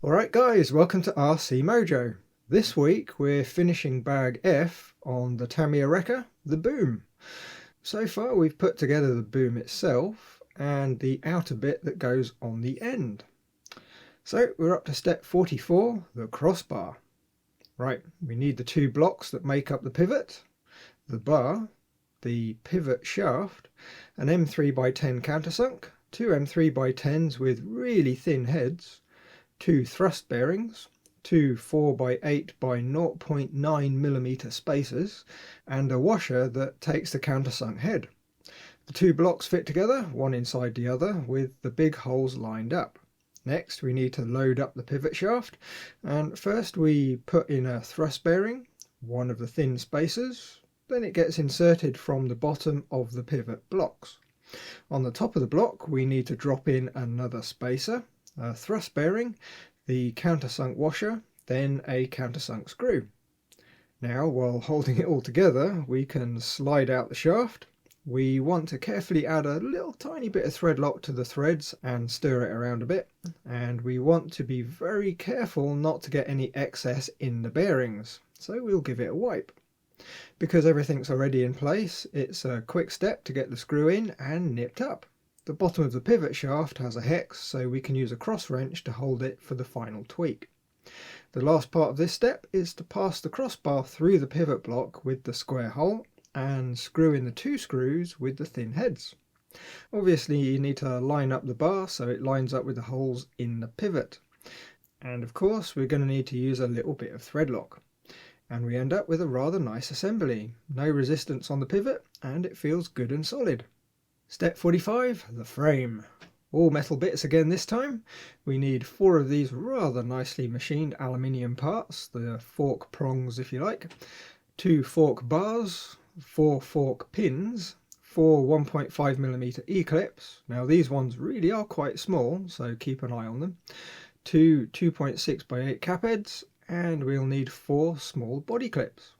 Alright guys, welcome to RC Mojo. This week we're finishing bag F on the Tamiya Wrecker, the boom. So far we've put together the boom itself and the outer bit that goes on the end. So we're up to step 44, the crossbar. Right, we need the two blocks that make up the pivot, the bar, the pivot shaft, an M3x10 countersunk, two M3x10s with really thin heads, two thrust bearings, two 4x8 by 0.9mm spacers, and a washer that takes the countersunk head. The two blocks fit together, one inside the other, with the big holes lined up. Next we need to load up the pivot shaft, and first we put in a thrust bearing, one of the thin spacers, then it gets inserted from the bottom of the pivot blocks. On the top of the block we need to drop in another spacer, a thrust bearing, the countersunk washer, then a countersunk screw. Now, while holding it all together, we can slide out the shaft. We want to carefully add a little tiny bit of thread lock to the threads and stir it around a bit. And we want to be very careful not to get any excess in the bearings. So we'll give it a wipe. Because everything's already in place, it's a quick step to get the screw in and nipped up. The bottom of the pivot shaft has a hex, so we can use a cross wrench to hold it for the final tweak. The last part of this step is to pass the crossbar through the pivot block with the square hole and screw in the two screws with the thin heads. Obviously you need to line up the bar so it lines up with the holes in the pivot. And of course we're going to need to use a little bit of thread lock. And we end up with a rather nice assembly. No resistance on the pivot and it feels good and solid. Step 45, the frame. All metal bits again this time. We need 4 of these rather nicely machined aluminium parts, the fork prongs if you like, 2 fork bars, 4 fork pins, 4 1.5mm E-clips. Now these ones really are quite small, so keep an eye on them. 2 2.6x8 cap heads, and we'll need 4 small body clips.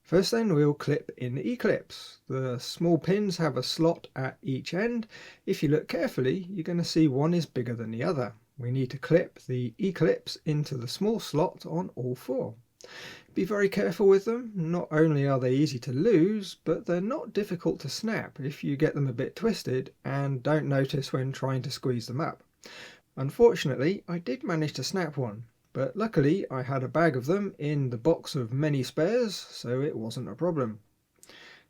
First then we'll clip in the E-clips. The small pins have a slot at each end. If you look carefully you're going to see one is bigger than the other. We need to clip the E-clips into the small slot on all 4. Be very careful with them. Not only are they easy to lose, but they're not difficult to snap if you get them a bit twisted and don't notice when trying to squeeze them up. Unfortunately I did manage to snap one. But luckily I had a bag of them in the box of many spares, so it wasn't a problem.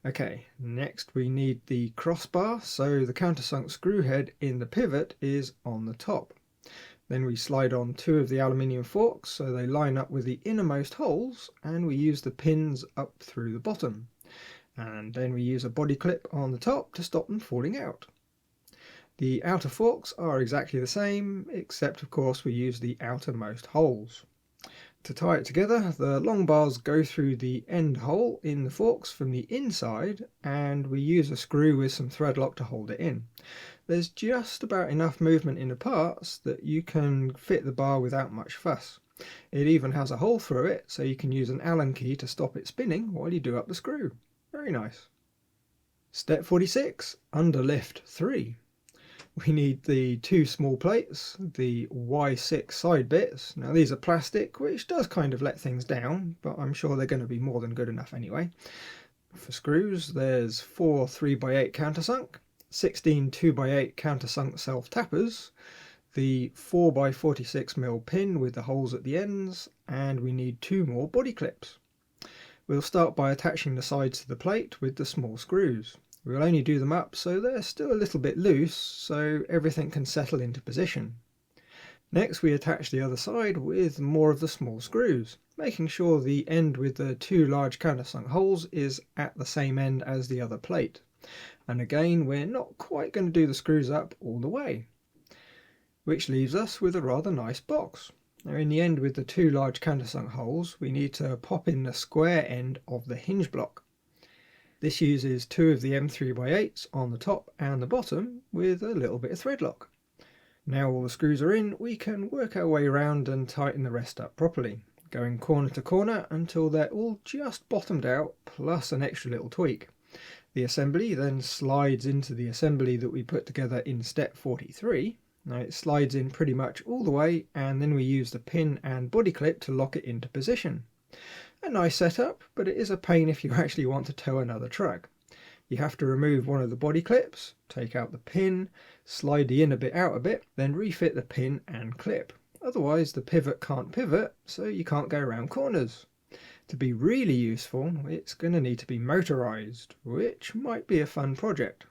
Okay, next we need the crossbar, so the countersunk screw head in the pivot is on the top. Then we slide on 2 of the aluminium forks so they line up with the innermost holes, and we use the pins up through the bottom. And then we use a body clip on the top to stop them falling out. The outer forks are exactly the same, except of course we use the outermost holes. To tie it together, the long bars go through the end hole in the forks from the inside, and we use a screw with some thread lock to hold it in. There's just about enough movement in the parts that you can fit the bar without much fuss. It even has a hole through it, so you can use an Allen key to stop it spinning while you do up the screw. Very nice. Step 46, underlift 3. We need the 2 small plates, the Y6 side bits. Now these are plastic, which does kind of let things down, but I'm sure they're going to be more than good enough anyway. For screws, there's 4 3x8 countersunk, 16 2x8 countersunk self-tappers, the 4x46mm pin with the holes at the ends, and we need 2 more body clips. We'll start by attaching the sides to the plate with the small screws. We'll only do them up so they're still a little bit loose, so everything can settle into position. Next we attach the other side with more of the small screws, making sure the end with the 2 large countersunk holes is at the same end as the other plate. And again we're not quite going to do the screws up all the way. Which leaves us with a rather nice box. Now in the end with the 2 large countersunk holes we need to pop in the square end of the hinge block. This uses 2 of the M3x8s on the top and the bottom with a little bit of thread lock. Now all the screws are in, we can work our way around and tighten the rest up properly, going corner to corner until they're all just bottomed out plus an extra little tweak. The assembly then slides into the assembly that we put together in step 43, Now it slides in pretty much all the way, and then we use the pin and body clip to lock it into position. A nice setup, but it is a pain if you actually want to tow another truck. You have to remove one of the body clips, take out the pin, slide the inner bit out a bit, then refit the pin and clip. Otherwise the pivot can't pivot, so you can't go around corners. To be really useful, it's going to need to be motorized, which might be a fun project.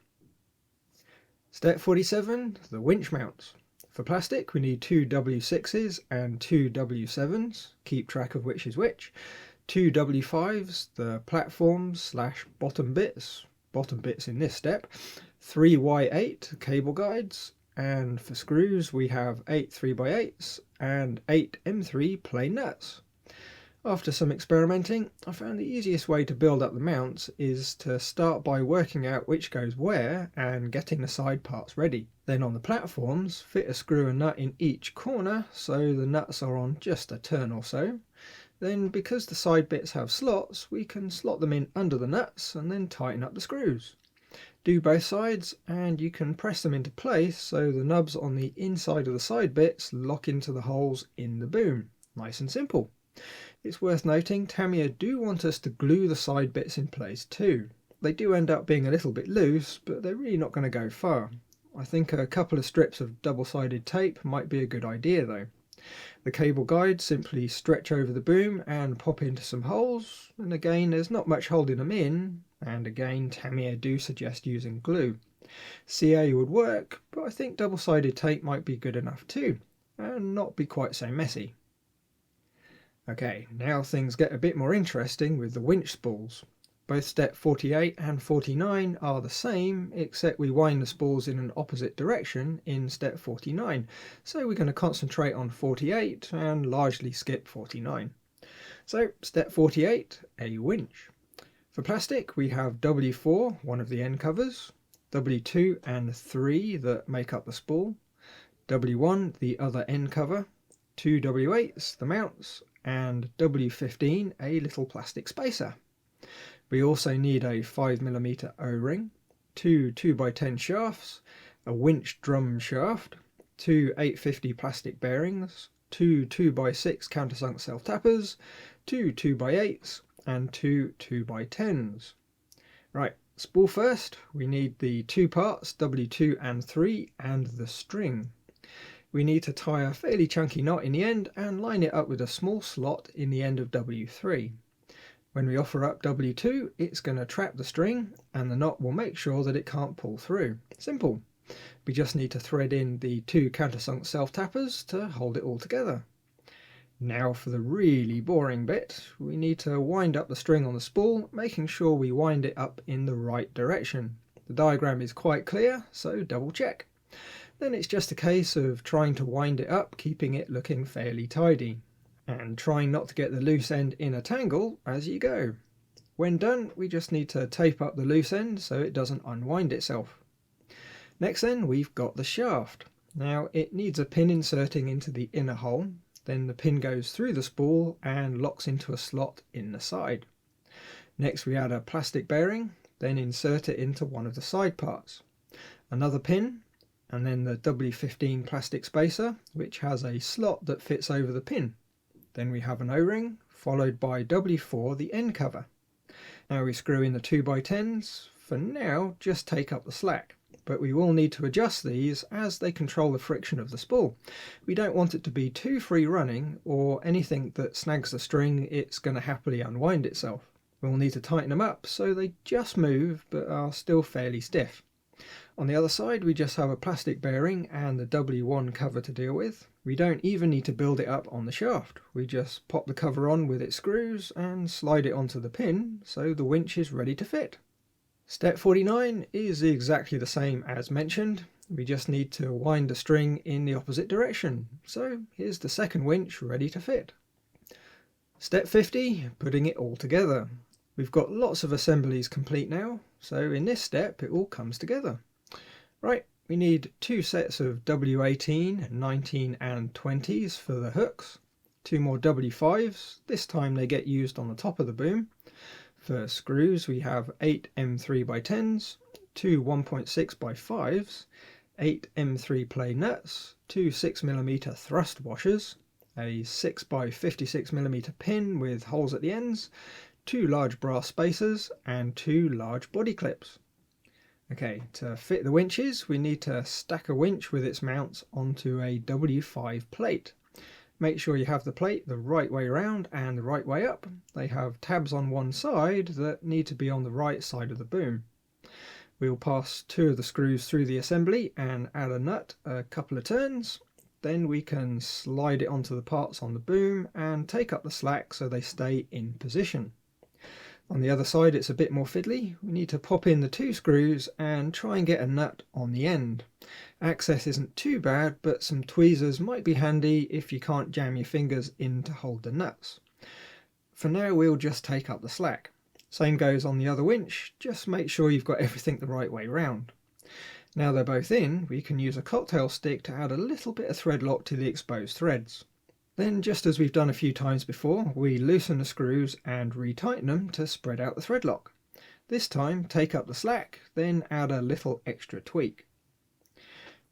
Step 47, the winch mounts. For plastic we need two W6s and two W7s, keep track of which is which, two W5s, the platforms / bottom bits in this step, 3 Y8 cable guides, and for screws we have 8 3x8s and 8 M3 plain nuts. After some experimenting, I found the easiest way to build up the mounts is to start by working out which goes where and getting the side parts ready. Then on the platforms, fit a screw and nut in each corner so the nuts are on just a turn or so. Then because the side bits have slots, we can slot them in under the nuts and then tighten up the screws. Do both sides and you can press them into place so the nubs on the inside of the side bits lock into the holes in the boom. Nice and simple. It's worth noting Tamiya do want us to glue the side bits in place too. They do end up being a little bit loose, but they're really not going to go far. I think a couple of strips of double-sided tape might be a good idea though. The cable guides simply stretch over the boom and pop into some holes, and again there's not much holding them in, and again Tamiya do suggest using glue. CA would work, but I think double-sided tape might be good enough too, and not be quite so messy. Okay, now things get a bit more interesting with the winch spools. Both step 48 and 49 are the same, except we wind the spools in an opposite direction in step 49. So we're going to concentrate on 48 and largely skip 49. So step 48, a winch. For plastic we have W4, one of the end covers, W2 and 3 that make up the spool, W1 the other end cover, 2 W8s the mounts, and W15 a little plastic spacer. We also need a 5mm O-ring, 2 2x10 shafts, a winch drum shaft, 2 850 plastic bearings, 2 2x6 countersunk self-tappers, 2 2x8s and 2 2x10s. Right, spool first, we need the two parts W2 and 3 and the string. We need to tie a fairly chunky knot in the end and line it up with a small slot in the end of W3. When we offer up W2, it's going to trap the string and the knot will make sure that it can't pull through. Simple. We just need to thread in the 2 countersunk self-tappers to hold it all together. Now for the really boring bit, we need to wind up the string on the spool, making sure we wind it up in the right direction. The diagram is quite clear, so double check. Then it's just a case of trying to wind it up, keeping it looking fairly tidy, and trying not to get the loose end in a tangle as you go. When done, we just need to tape up the loose end so it doesn't unwind itself. Next then, we've got the shaft. Now it needs a pin inserting into the inner hole, then the pin goes through the spool and locks into a slot in the side. Next we add a plastic bearing, then insert it into one of the side parts. Another pin, and then the W15 plastic spacer, which has a slot that fits over the pin. Then we have an O-ring, followed by W4 the end cover. Now we screw in the 2x10s. For now, just take up the slack, but we will need to adjust these as they control the friction of the spool. We don't want it to be too free running, or anything that snags the string, it's going to happily unwind itself. We'll need to tighten them up so they just move but are still fairly stiff. On the other side we just have a plastic bearing and the W1 cover to deal with. We don't even need to build it up on the shaft. We just pop the cover on with its screws and slide it onto the pin so the winch is ready to fit. Step 49 is exactly the same as mentioned. We just need to wind the string in the opposite direction. So here's the second winch ready to fit. Step 50, putting it all together. We've got lots of assemblies complete now, so in this step it all comes together. Right, we need 2 sets of W18, 19 and 20s for the hooks, 2 more W5s, this time they get used on the top of the boom. For screws we have 8 M3x10s, 2 1.6x5s, 8 M3 play nuts, 2 6mm thrust washers, a 6x56mm pin with holes at the ends, 2 large brass spacers and 2 large body clips. Okay, to fit the winches we need to stack a winch with its mounts onto a W5 plate. Make sure you have the plate the right way around and the right way up. They have tabs on one side that need to be on the right side of the boom. We'll pass 2 of the screws through the assembly and add a nut a couple of turns. Then we can slide it onto the parts on the boom and take up the slack so they stay in position. On the other side it's a bit more fiddly. We need to pop in the 2 screws and try and get a nut on the end. Access isn't too bad, but some tweezers might be handy if you can't jam your fingers in to hold the nuts. For now we'll just take up the slack. Same goes on the other winch, just make sure you've got everything the right way round. Now they're both in, we can use a cocktail stick to add a little bit of thread lock to the exposed threads. Then, just as we've done a few times before, we loosen the screws and retighten them to spread out the thread lock. This time take up the slack, then add a little extra tweak.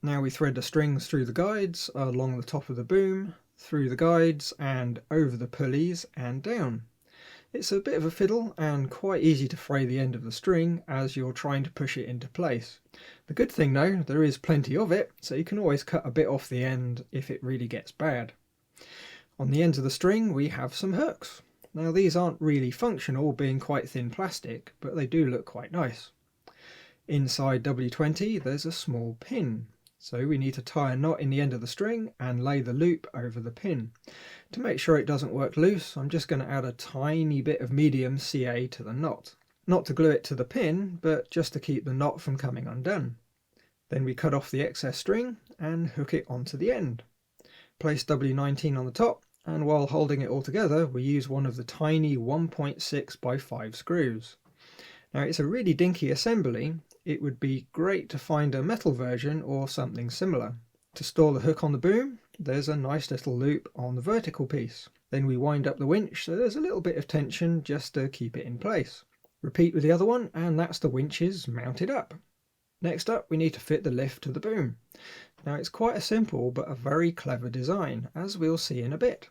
Now we thread the strings through the guides, along the top of the boom, through the guides and over the pulleys and down. It's a bit of a fiddle and quite easy to fray the end of the string as you're trying to push it into place. The good thing though, there is plenty of it, so you can always cut a bit off the end if it really gets bad. On the ends of the string we have some hooks. Now these aren't really functional, being quite thin plastic, but they do look quite nice. Inside W20 there's a small pin, so we need to tie a knot in the end of the string and lay the loop over the pin. To make sure it doesn't work loose, I'm just going to add a tiny bit of medium CA to the knot. Not to glue it to the pin, but just to keep the knot from coming undone. Then we cut off the excess string and hook it onto the end. Place W19 on the top, and while holding it all together we use one of the tiny 1.6x5 screws. Now it's a really dinky assembly. It would be great to find a metal version or something similar. To store the hook on the boom, there's a nice little loop on the vertical piece. Then we wind up the winch so there's a little bit of tension just to keep it in place. Repeat with the other one and that's the winches mounted up. Next up we need to fit the lift to the boom. Now it's quite a simple but a very clever design, as we'll see in a bit.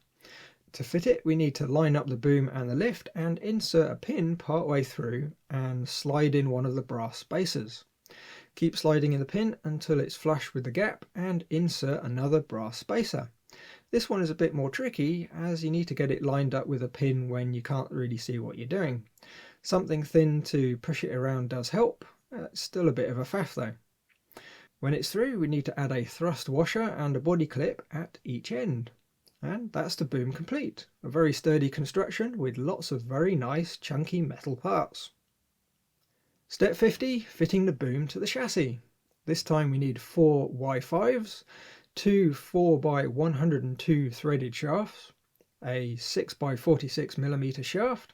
To fit it we need to line up the boom and the lift and insert a pin part way through and slide in one of the brass spacers. Keep sliding in the pin until it's flush with the gap and insert another brass spacer. This one is a bit more tricky as you need to get it lined up with a pin when you can't really see what you're doing. Something thin to push it around does help. It's still a bit of a faff though. When it's through we need to add a thrust washer and a body clip at each end. And that's the boom complete. A very sturdy construction with lots of very nice chunky metal parts. Step 50, fitting the boom to the chassis. This time we need 4 Y5s, 2 4x102 threaded shafts, a 6x46mm shaft,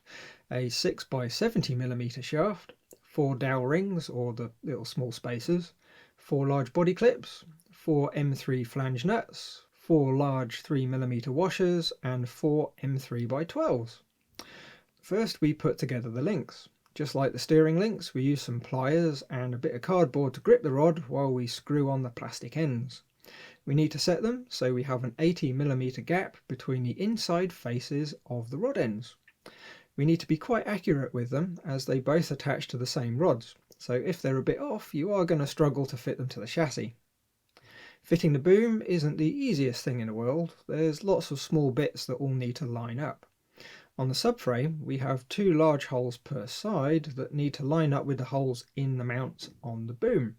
a 6x70mm shaft, 4 dowel rings or the little small spacers, 4 large body clips, 4 M3 flange nuts, 4 large 3mm washers and 4 M3x12s. First we put together the links. Just like the steering links, we use some pliers and a bit of cardboard to grip the rod while we screw on the plastic ends. We need to set them so we have an 80mm gap between the inside faces of the rod ends. We need to be quite accurate with them as they both attach to the same rods, so if they're a bit off you are going to struggle to fit them to the chassis. Fitting the boom isn't the easiest thing in the world. There's lots of small bits that all need to line up. On the subframe we have 2 large holes per side that need to line up with the holes in the mounts on the boom.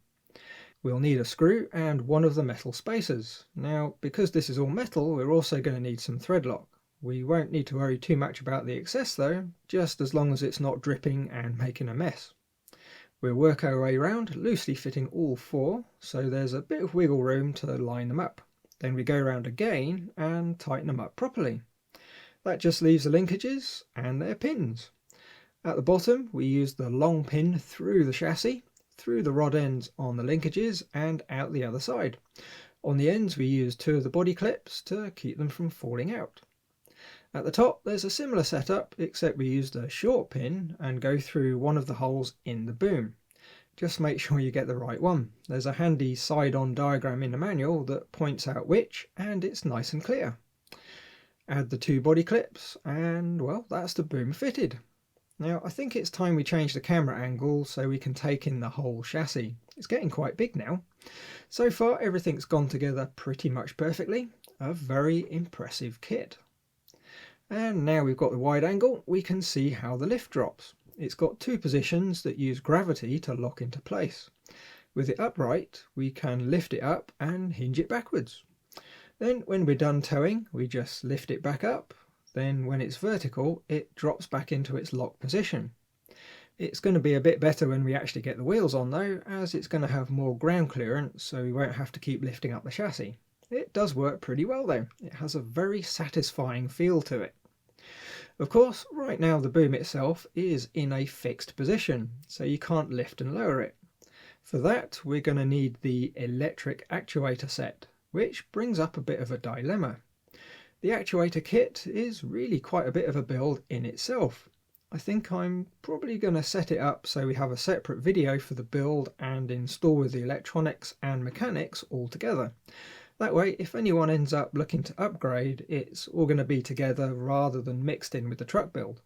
We'll need a screw and one of the metal spacers. Now because this is all metal we're also going to need some thread lock. We won't need to worry too much about the excess though, just as long as it's not dripping and making a mess. We'll work our way around, loosely fitting all 4, so there's a bit of wiggle room to line them up. Then we go around again and tighten them up properly. That just leaves the linkages and their pins. At the bottom we use the long pin through the chassis, through the rod ends on the linkages and out the other side. On the ends we use 2 of the body clips to keep them from falling out. At the top there's a similar setup, except we use the short pin and go through one of the holes in the boom. just make sure you get the right one. There's a handy side-on diagram in the manual that points out which, and it's nice and clear. Add the 2 body clips, and well, that's the boom fitted. Now I think it's time we change the camera angle so we can take in the whole chassis. It's getting quite big now. So far everything's gone together pretty much perfectly. A very impressive kit. And now we've got the wide angle, we can see how the lift drops. It's got 2 positions that use gravity to lock into place. With it upright, we can lift it up and hinge it backwards. Then when we're done towing, we just lift it back up. Then when it's vertical, it drops back into its lock position. It's going to be a bit better when we actually get the wheels on though, as it's going to have more ground clearance, so we won't have to keep lifting up the chassis. It does work pretty well though. It has a very satisfying feel to it. Of course, right now the boom itself is in a fixed position, so you can't lift and lower it. For that, we're going to need the electric actuator set, which brings up a bit of a dilemma. The actuator kit is really quite a bit of a build in itself. I think I'm probably going to set it up so we have a separate video for the build and install with the electronics and mechanics all together. That way, if anyone ends up looking to upgrade, it's all going to be together rather than mixed in with the truck build.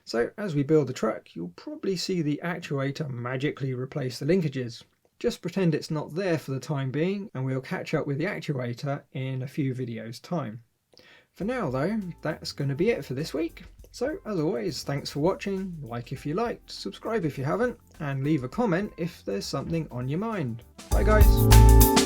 So as we build the truck, you'll probably see the actuator magically replace the linkages. Just pretend it's not there for the time being, and we'll catch up with the actuator in a few videos time. For now though, that's going to be it for this week. So as always, thanks for watching, like if you liked, subscribe if you haven't, and leave a comment if there's something on your mind. Bye guys!